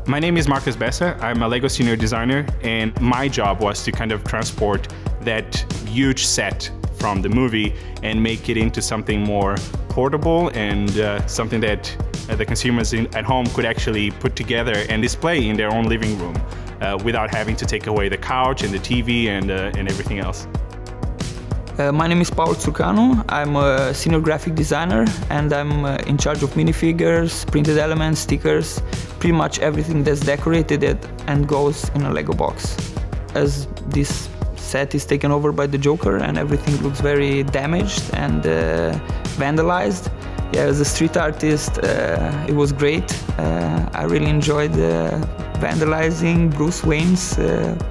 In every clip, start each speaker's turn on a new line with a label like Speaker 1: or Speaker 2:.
Speaker 1: My name is Marcus Bessa. I'm a LEGO senior designer, and my job was to kind of transport that huge set from the movie and make it into something more portable and something that the consumers at home could actually put together and display in their own living room without having to take away the couch and the TV and everything else.
Speaker 2: My name is Paolo Zuccano. I'm a senior graphic designer and I'm in charge of minifigures, printed elements, stickers, pretty much everything that's decorated and goes in a LEGO box. As this set is taken over by the Joker and everything looks very damaged and vandalized. Yeah, as a street artist, it was great. I really enjoyed vandalizing Bruce Wayne's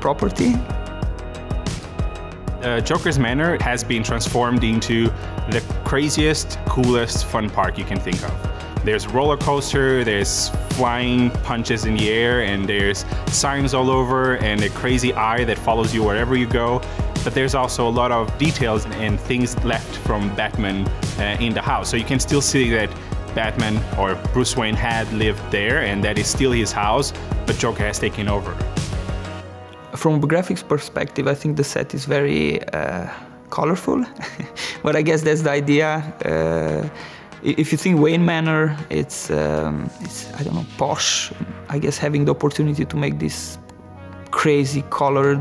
Speaker 2: property.
Speaker 1: Joker Manor has been transformed into the craziest, coolest fun park you can think of. There's roller coaster, there's flying punches in the air, and there's signs all over and a crazy eye that follows you wherever you go. But there's also a lot of details and things left from Batman in the house. So you can still see that Batman or Bruce Wayne had lived there and that is still his house, but Joker has taken over.
Speaker 2: From a graphics perspective, I think the set is very colorful, but I guess that's the idea. If you think Wayne Manor, it's I don't know, posh. I guess having the opportunity to make this crazy colored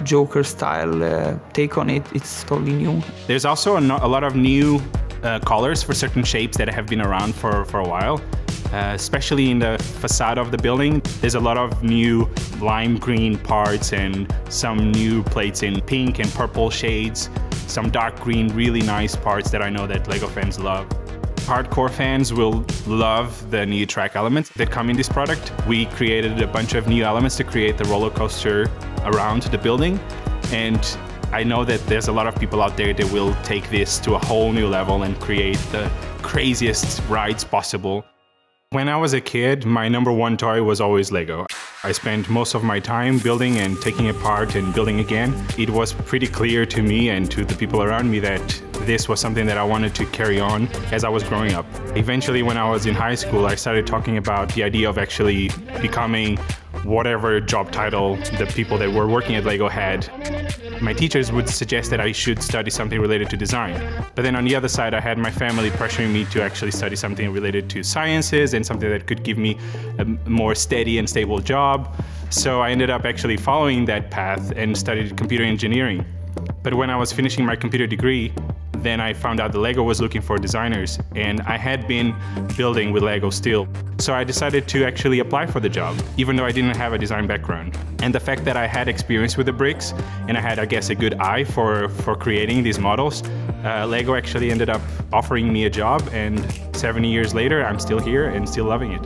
Speaker 2: Joker style take on it, it's totally new.
Speaker 1: There's also a lot of new colors for certain shapes that have been around for a while. Especially in the facade of the building, there's a lot of new lime green parts and some new plates in pink and purple shades, some dark green, really nice parts that I know that LEGO fans love. Hardcore fans will love the new track elements that come in this product. We created a bunch of new elements to create the roller coaster around the building, and I know that there's a lot of people out there that will take this to a whole new level and create the craziest rides possible. When I was a kid, my #1 toy was always LEGO. I spent most of my time building and taking apart and building again. It was pretty clear to me and to the people around me that this was something that I wanted to carry on as I was growing up. Eventually, when I was in high school, I started talking about the idea of actually becoming whatever job title the people that were working at LEGO had. My teachers would suggest that I should study something related to design. But then on the other side, I had my family pressuring me to actually study something related to sciences and something that could give me a more steady and stable job. So I ended up actually following that path and studied computer engineering. But when I was finishing my computer degree, then I found out that LEGO was looking for designers, and I had been building with LEGO still. So I decided to actually apply for the job, even though I didn't have a design background. And the fact that I had experience with the bricks, and I had, I guess, a good eye for creating these models, LEGO actually ended up offering me a job, and 7 years later, I'm still here and still loving it.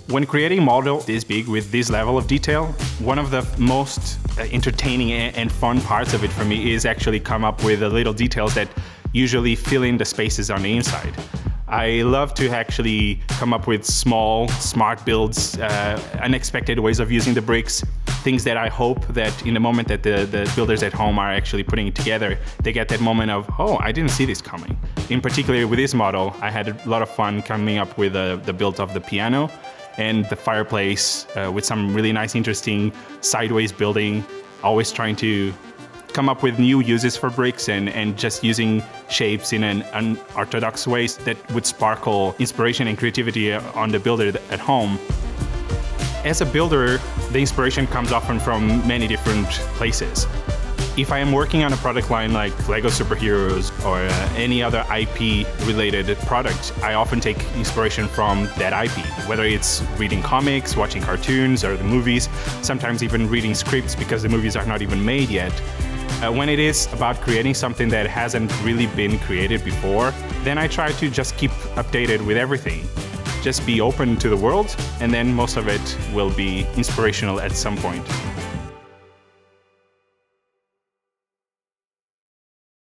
Speaker 1: When creating a model this big with this level of detail, one of the most entertaining and fun parts of it for me is actually come up with the little details that usually fill in the spaces on the inside. I love to actually come up with small, smart builds, unexpected ways of using the bricks, things that I hope that in the moment that the builders at home are actually putting it together, they get that moment of, oh, I didn't see this coming. In particular with this model, I had a lot of fun coming up with the build of the piano and the fireplace with some really nice, interesting sideways building, always trying to come up with new uses for bricks and just using shapes in an unorthodox ways that would sparkle inspiration and creativity on the builder at home. As a builder, the inspiration comes often from many different places. If I am working on a product line like LEGO Superheroes or any other IP-related product, I often take inspiration from that IP, whether it's reading comics, watching cartoons or the movies, sometimes even reading scripts because the movies are not even made yet. When it is about creating something that hasn't really been created before, then I try to just keep updated with everything. Just be open to the world, and then most of it will be inspirational at some point.